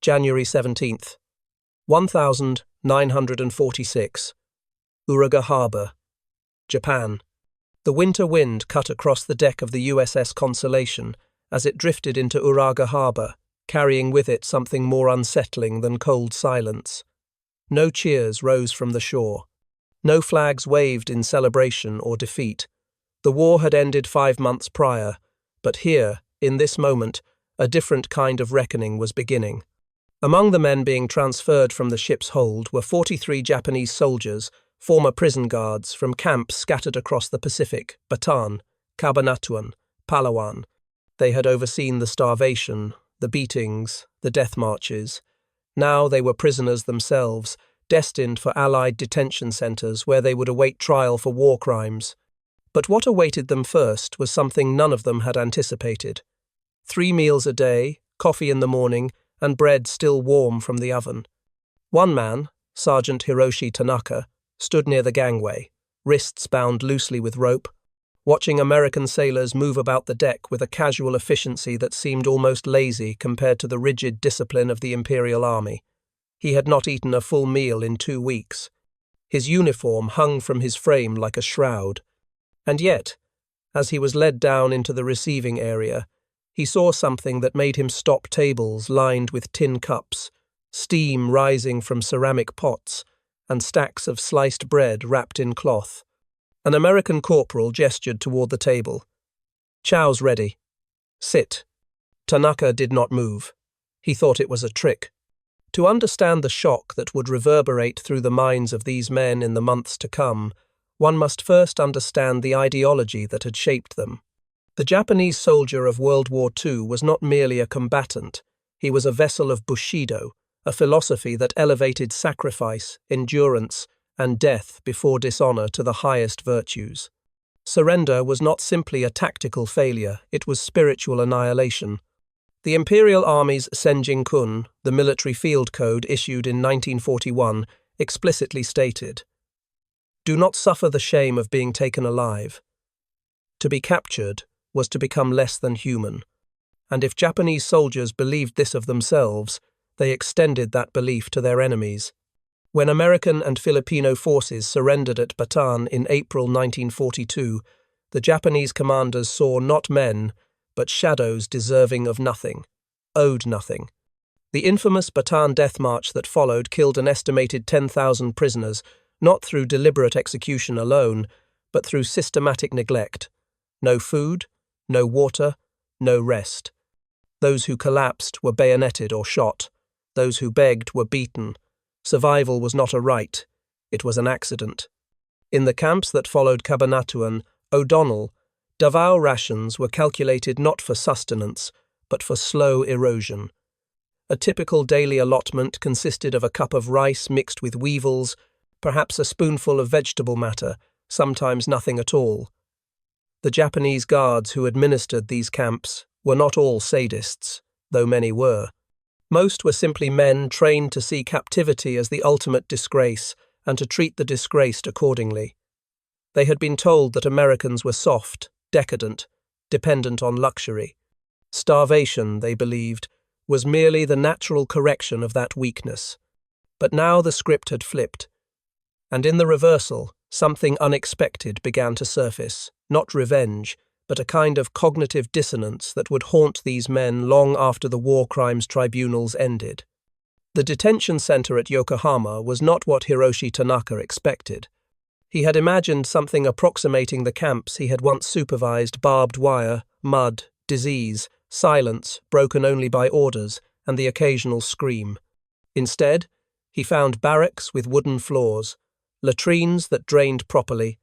January 17th, 1946. Uraga Harbor, Japan. The winter wind cut across the deck of the USS Consolation as it drifted into Uraga Harbor, carrying with it something more unsettling than cold silence. No cheers rose from the shore. No flags waved in celebration or defeat. The war had ended 5 months prior, but here, in this moment, a different kind of reckoning was beginning. Among the men being transferred from the ship's hold were 43 Japanese soldiers, former prison guards from camps scattered across the Pacific, Bataan, Cabanatuan, Palawan. They had overseen the starvation, the beatings, the death marches. Now they were prisoners themselves, destined for Allied detention centers where they would await trial for war crimes. But what awaited them first was something none of them had anticipated. 3 meals a day, coffee in the morning, and bread still warm from the oven. One man, Sergeant Hiroshi Tanaka, stood near the gangway, wrists bound loosely with rope, watching American sailors move about the deck with a casual efficiency that seemed almost lazy compared to the rigid discipline of the Imperial Army. He had not eaten a full meal in 2 weeks. His uniform hung from his frame like a shroud. And yet, as he was led down into the receiving area, he saw something that made him stop tables lined with tin cups, steam rising from ceramic pots, and stacks of sliced bread wrapped in cloth. An American corporal gestured toward the table. "Chow's ready. Sit." Tanaka did not move. He thought it was a trick. To understand the shock that would reverberate through the minds of these men in the months to come, one must first understand the ideology that had shaped them. The Japanese soldier of World War II was not merely a combatant. He was a vessel of Bushido, a philosophy that elevated sacrifice, endurance, and death before dishonor to the highest virtues. Surrender was not simply a tactical failure, it was spiritual annihilation. The Imperial Army's Senjin-kun, the military field code issued in 1941, explicitly stated, "Do not suffer the shame of being taken alive." To be captured was to become less than human, and if Japanese soldiers believed this of themselves, they extended that belief to their enemies. When American and Filipino forces surrendered at Bataan in April 1942, the Japanese commanders saw not men, but shadows deserving of nothing, owed nothing. The infamous Bataan death march that followed killed an estimated 10,000 prisoners, not through deliberate execution alone, but through systematic neglect. No food, no water, no rest. Those who collapsed were bayoneted or shot. Those who begged were beaten. Survival was not a right, it was an accident. In the camps that followed Cabanatuan, O'Donnell, Davao rations were calculated not for sustenance, but for slow erosion. A typical daily allotment consisted of a cup of rice mixed with weevils, perhaps a spoonful of vegetable matter, sometimes nothing at all. The Japanese guards who administered these camps were not all sadists, though many were. Most were simply men trained to see captivity as the ultimate disgrace and to treat the disgraced accordingly. They had been told that Americans were soft, decadent, dependent on luxury. Starvation, they believed, was merely the natural correction of that weakness. But now the script had flipped, and in the reversal, something unexpected began to surface, not revenge, but a kind of cognitive dissonance that would haunt these men long after the war crimes tribunals ended. The detention center at Yokohama was not what Hiroshi Tanaka expected. He had imagined something approximating the camps he had once supervised: barbed wire, mud, disease, silence broken only by orders, and the occasional scream. Instead, he found barracks with wooden floors, latrines that drained properly,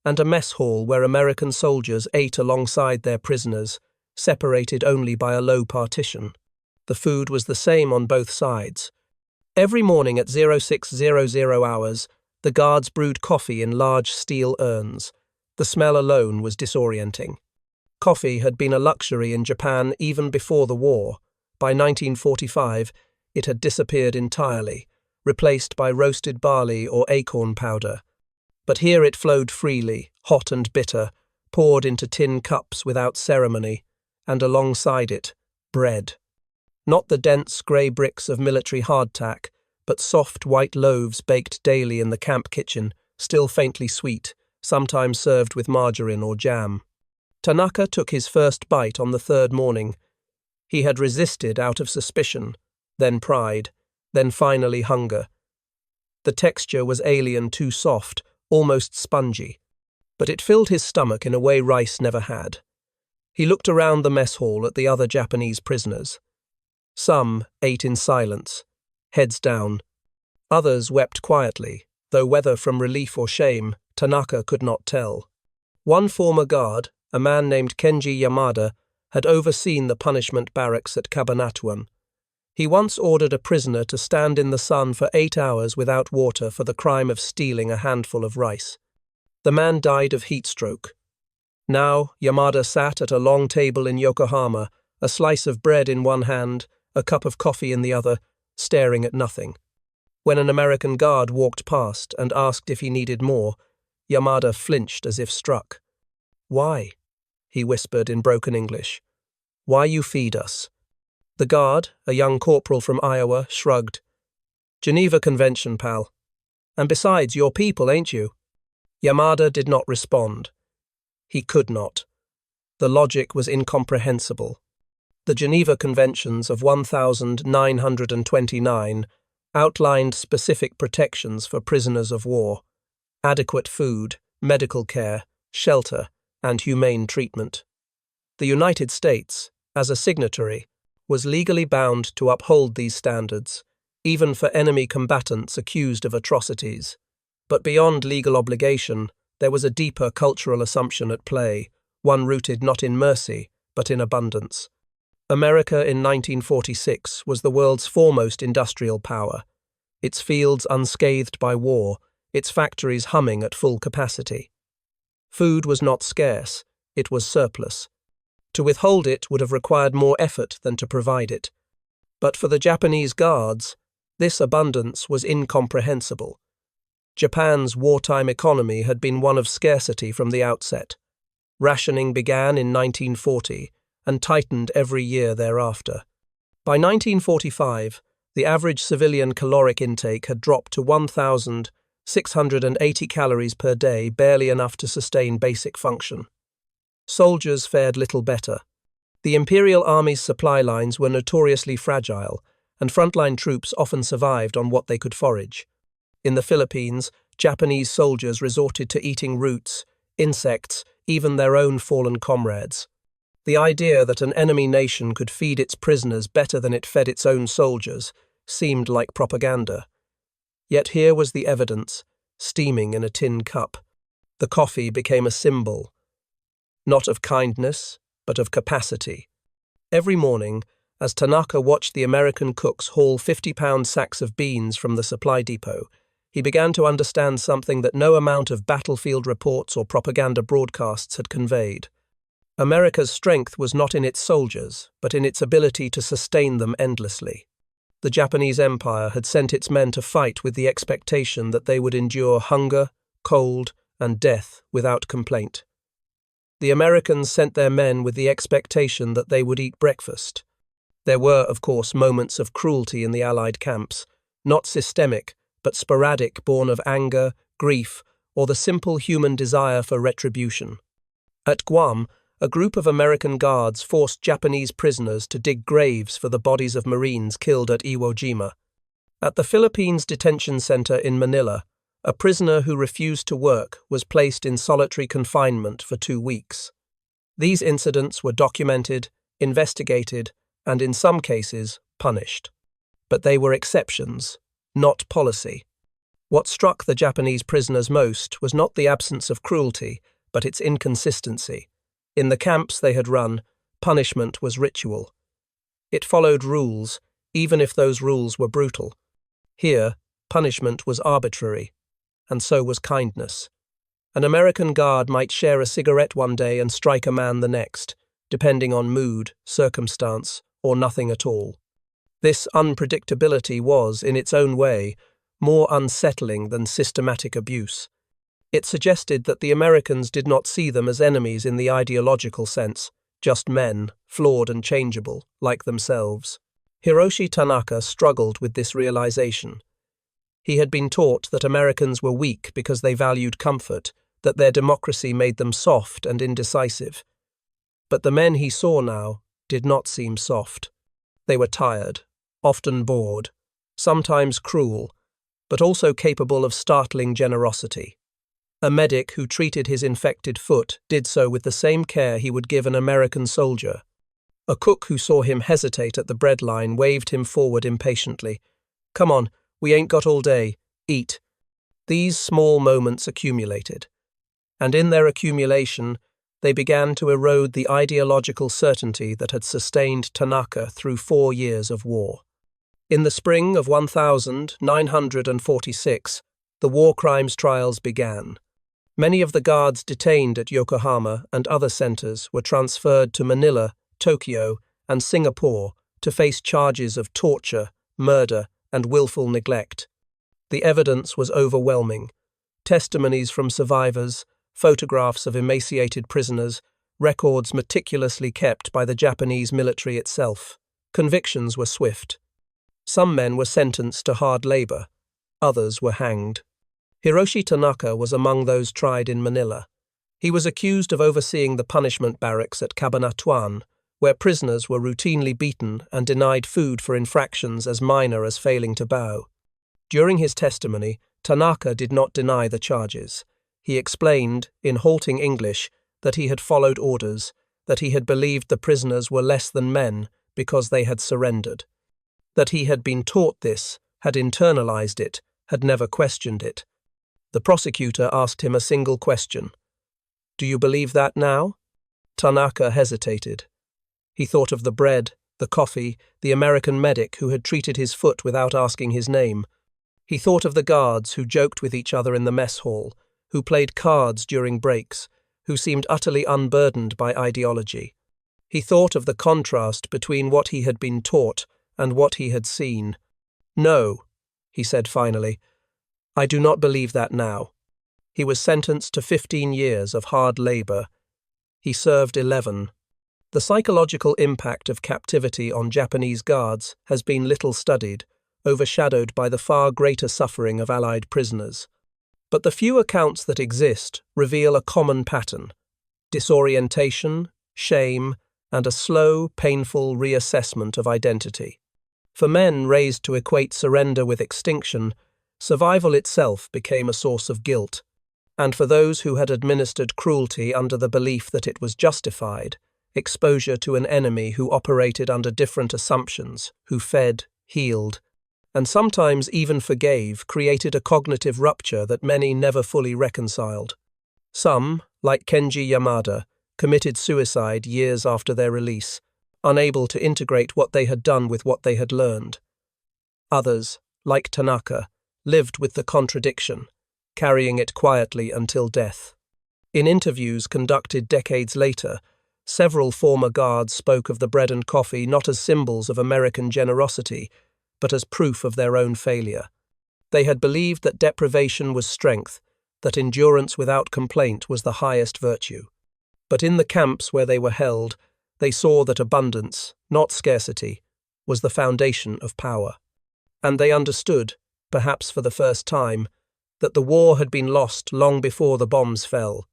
and a mess hall where American soldiers ate alongside their prisoners, separated only by a low partition. The food was the same on both sides. Every morning at 0600 hours, the guards brewed coffee in large steel urns. The smell alone was disorienting. Coffee had been a luxury in Japan even before the war. By 1945, it had disappeared entirely, replaced by roasted barley or acorn powder. But here it flowed freely, hot and bitter, poured into tin cups without ceremony, and alongside it, bread. Not the dense grey bricks of military hardtack, but soft white loaves baked daily in the camp kitchen, still faintly sweet, sometimes served with margarine or jam. Tanaka took his first bite on the third morning. He had resisted out of suspicion, then pride, then finally hunger. The texture was alien, too soft, almost spongy, but it filled his stomach in a way rice never had. He looked around the mess hall at the other Japanese prisoners. Some ate in silence, heads down. Others wept quietly, though whether from relief or shame, Tanaka could not tell. One former guard, a man named Kenji Yamada, had overseen the punishment barracks at Cabanatuan. He once ordered a prisoner to stand in the sun for 8 hours without water for the crime of stealing a handful of rice. The man died of heat stroke. Now Yamada sat at a long table in Yokohama, a slice of bread in one hand, a cup of coffee in the other, staring at nothing. When an American guard walked past and asked if he needed more, Yamada flinched as if struck. "Why?" he whispered in broken English. "Why you feed us?" The guard, a young corporal from Iowa, shrugged. "Geneva Convention, pal. And besides, you're people, ain't you?" Yamada did not respond. He could not. The logic was incomprehensible. The Geneva Conventions of 1929 outlined specific protections for prisoners of war: adequate food, medical care, shelter, and humane treatment. The United States, as a signatory, was legally bound to uphold these standards, even for enemy combatants accused of atrocities. But beyond legal obligation, there was a deeper cultural assumption at play, one rooted not in mercy, but in abundance. America in 1946 was the world's foremost industrial power, its fields unscathed by war, its factories humming at full capacity. Food was not scarce, it was surplus. To withhold it would have required more effort than to provide it. But for the Japanese guards, this abundance was incomprehensible. Japan's wartime economy had been one of scarcity from the outset. Rationing began in 1940 and tightened every year thereafter. By 1945, the average civilian caloric intake had dropped to 1,680 calories per day, barely enough to sustain basic function. Soldiers fared little better. The Imperial Army's supply lines were notoriously fragile, and frontline troops often survived on what they could forage. In the Philippines, Japanese soldiers resorted to eating roots, insects, even their own fallen comrades. The idea that an enemy nation could feed its prisoners better than it fed its own soldiers seemed like propaganda. Yet here was the evidence, steaming in a tin cup. The coffee became a symbol, not of kindness, but of capacity. Every morning, as Tanaka watched the American cooks haul 50-pound sacks of beans from the supply depot, he began to understand something that no amount of battlefield reports or propaganda broadcasts had conveyed. America's strength was not in its soldiers, but in its ability to sustain them endlessly. The Japanese Empire had sent its men to fight with the expectation that they would endure hunger, cold, and death without complaint. The Americans sent their men with the expectation that they would eat breakfast. There were, of course, moments of cruelty in the Allied camps, not systemic, but sporadic, born of anger, grief, or the simple human desire for retribution. At Guam, a group of American guards forced Japanese prisoners to dig graves for the bodies of Marines killed at Iwo Jima. At the Philippines detention center in Manila, a prisoner who refused to work was placed in solitary confinement for 2 weeks. These incidents were documented, investigated, and in some cases, punished. But they were exceptions, not policy. What struck the Japanese prisoners most was not the absence of cruelty, but its inconsistency. In the camps they had run, punishment was ritual. It followed rules, even if those rules were brutal. Here, punishment was arbitrary, and so was kindness. An American guard might share a cigarette one day and strike a man the next, depending on mood, circumstance, or nothing at all. This unpredictability was, in its own way, more unsettling than systematic abuse. It suggested that the Americans did not see them as enemies in the ideological sense, just men, flawed and changeable, like themselves. Hiroshi Tanaka struggled with this realization. He had been taught that Americans were weak because they valued comfort, that their democracy made them soft and indecisive. But the men he saw now did not seem soft. They were tired, often bored, sometimes cruel, but also capable of startling generosity. A medic who treated his infected foot did so with the same care he would give an American soldier. A cook who saw him hesitate at the bread line waved him forward impatiently. "Come on, we ain't got all day. Eat." These small moments accumulated, and in their accumulation, they began to erode the ideological certainty that had sustained Tanaka through 4 years of war. In the spring of 1946, the war crimes trials began. Many of the guards detained at Yokohama and other centers were transferred to Manila, Tokyo, and Singapore to face charges of torture, murder, and willful neglect. The evidence was overwhelming. Testimonies from survivors, photographs of emaciated prisoners, records meticulously kept by the Japanese military itself. Convictions were swift. Some men were sentenced to hard labor. Others were hanged. Hiroshi Tanaka was among those tried in Manila. He was accused of overseeing the punishment barracks at Cabanatuan, where prisoners were routinely beaten and denied food for infractions as minor as failing to bow. During his testimony, Tanaka did not deny the charges. He explained, in halting English, that he had followed orders, that he had believed the prisoners were less than men because they had surrendered, that he had been taught this, had internalized it, had never questioned it. The prosecutor asked him a single question. "Do you believe that now?" Tanaka hesitated. He thought of the bread, the coffee, the American medic who had treated his foot without asking his name. He thought of the guards who joked with each other in the mess hall, who played cards during breaks, who seemed utterly unburdened by ideology. He thought of the contrast between what he had been taught and what he had seen. "No," he said finally, "I do not believe that now." He was sentenced to 15 years of hard labor. He served 11. The psychological impact of captivity on Japanese guards has been little studied, overshadowed by the far greater suffering of Allied prisoners. But the few accounts that exist reveal a common pattern: disorientation, shame, and a slow, painful reassessment of identity. For men raised to equate surrender with extinction, survival itself became a source of guilt, and for those who had administered cruelty under the belief that it was justified, exposure to an enemy who operated under different assumptions, who fed, healed, and sometimes even forgave, created a cognitive rupture that many never fully reconciled. Some, like Kenji Yamada, committed suicide years after their release, unable to integrate what they had done with what they had learned. Others, like Tanaka, lived with the contradiction, carrying it quietly until death. In interviews conducted decades later, several former guards spoke of the bread and coffee not as symbols of American generosity, but as proof of their own failure. They had believed that deprivation was strength, that endurance without complaint was the highest virtue. But in the camps where they were held, they saw that abundance, not scarcity, was the foundation of power. And they understood, perhaps for the first time, that the war had been lost long before the bombs fell.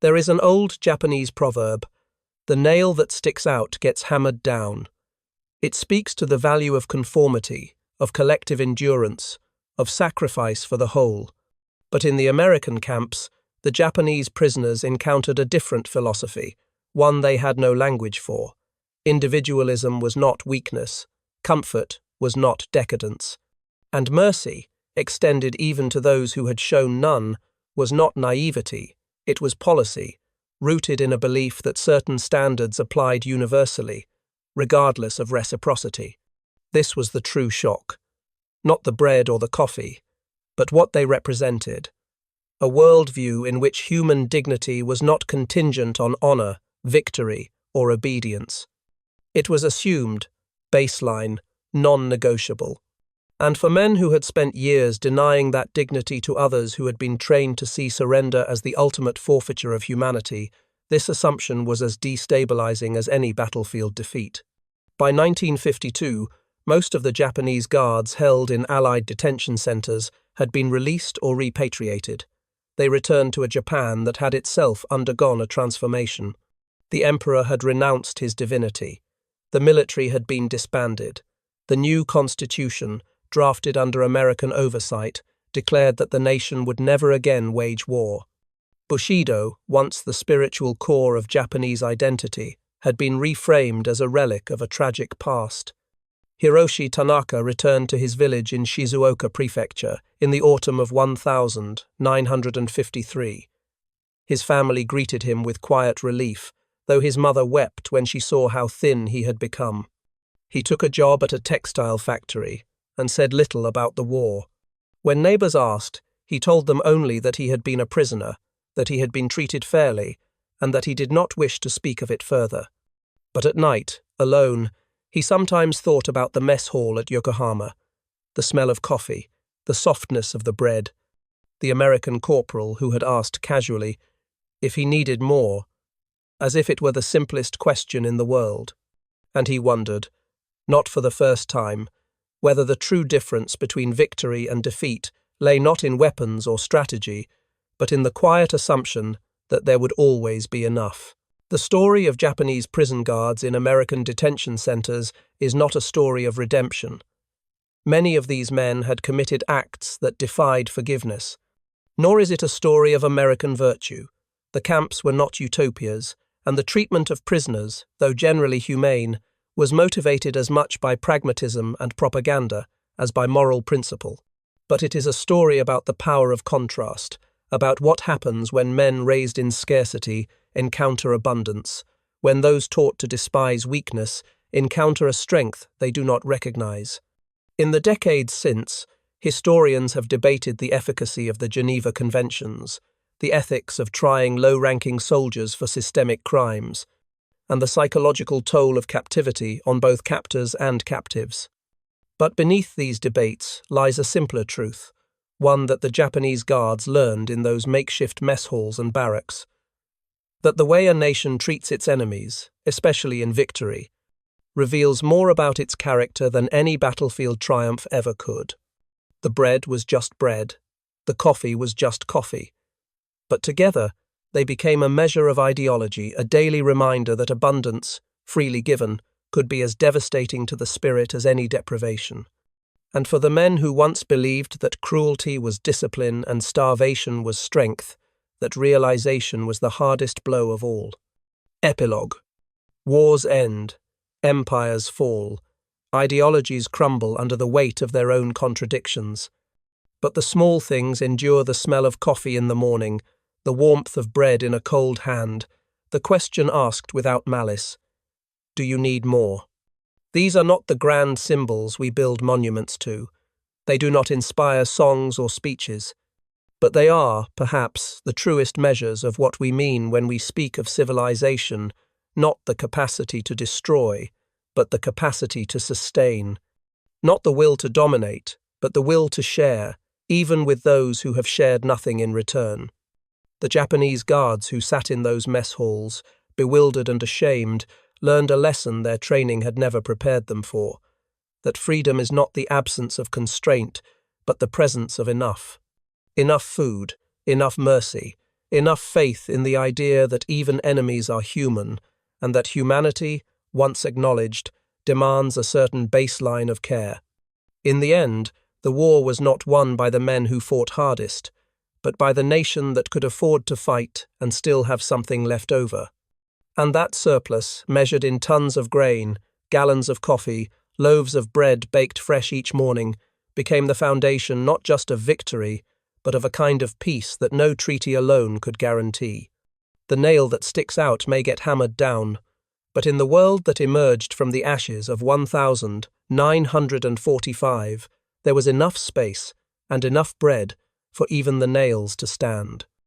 There is an old Japanese proverb, "The nail that sticks out gets hammered down." It speaks to the value of conformity, of collective endurance, of sacrifice for the whole. But in the American camps, the Japanese prisoners encountered a different philosophy, one they had no language for. Individualism was not weakness, comfort was not decadence, and mercy, extended even to those who had shown none, was not naivety, it was policy, rooted in a belief that certain standards applied universally, regardless of reciprocity. This was the true shock. Not the bread or the coffee, but what they represented. A worldview in which human dignity was not contingent on honor, victory, or obedience. It was assumed, baseline, non-negotiable. And for men who had spent years denying that dignity to others who had been trained to see surrender as the ultimate forfeiture of humanity, this assumption was as destabilizing as any battlefield defeat. By 1952, Most of the Japanese guards held in Allied detention centers had been released or repatriated. They returned to a Japan that had itself undergone a transformation. The emperor had renounced his divinity. The military had been disbanded. The new constitution, drafted under American oversight, declared that the nation would never again wage war. Bushido, once the spiritual core of Japanese identity, had been reframed as a relic of a tragic past. Hiroshi Tanaka returned to his village in Shizuoka Prefecture in the autumn of 1953. His family greeted him with quiet relief, though his mother wept when she saw how thin he had become. He took a job at a textile factory and said little about the war. When neighbors asked, he told them only that he had been a prisoner, that he had been treated fairly, and that he did not wish to speak of it further. But at night, alone, he sometimes thought about the mess hall at Yokohama, the smell of coffee, the softness of the bread, the American corporal who had asked casually if he needed more, as if it were the simplest question in the world. And he wondered, not for the first time, whether the true difference between victory and defeat lay not in weapons or strategy, but in the quiet assumption that there would always be enough. The story of Japanese prison guards in American detention centers is not a story of redemption. Many of these men had committed acts that defied forgiveness. Nor is it a story of American virtue. The camps were not utopias, and the treatment of prisoners, though generally humane, was motivated as much by pragmatism and propaganda as by moral principle. But it is a story about the power of contrast, about what happens when men raised in scarcity encounter abundance, when those taught to despise weakness encounter a strength they do not recognize. In the decades since, historians have debated the efficacy of the Geneva Conventions, the ethics of trying low-ranking soldiers for systemic crimes, and the psychological toll of captivity on both captors and captives. But beneath these debates lies a simpler truth, one that the Japanese guards learned in those makeshift mess halls and barracks, that the way a nation treats its enemies, especially in victory, reveals more about its character than any battlefield triumph ever could. The bread was just bread, the coffee was just coffee, but together they became a measure of ideology, a daily reminder that abundance, freely given, could be as devastating to the spirit as any deprivation. And for the men who once believed that cruelty was discipline and starvation was strength, that realization was the hardest blow of all. Epilogue. Wars end, empires fall, ideologies crumble under the weight of their own contradictions. But the small things endure: the smell of coffee in the morning, the warmth of bread in a cold hand, the question asked without malice, "Do you need more?" These are not the grand symbols we build monuments to. They do not inspire songs or speeches. But they are, perhaps, the truest measures of what we mean when we speak of civilization, not the capacity to destroy, but the capacity to sustain. Not the will to dominate, but the will to share, even with those who have shared nothing in return. The Japanese guards who sat in those mess halls, bewildered and ashamed, learned a lesson their training had never prepared them for, that freedom is not the absence of constraint, but the presence of enough. Enough food, enough mercy, enough faith in the idea that even enemies are human, and that humanity, once acknowledged, demands a certain baseline of care. In the end, the war was not won by the men who fought hardest, but by the nation that could afford to fight and still have something left over. And that surplus, measured in tons of grain, gallons of coffee, loaves of bread baked fresh each morning, became the foundation not just of victory, but of a kind of peace that no treaty alone could guarantee. The nail that sticks out may get hammered down, but in the world that emerged from the ashes of 1945, there was enough space and enough bread for even the nails to stand.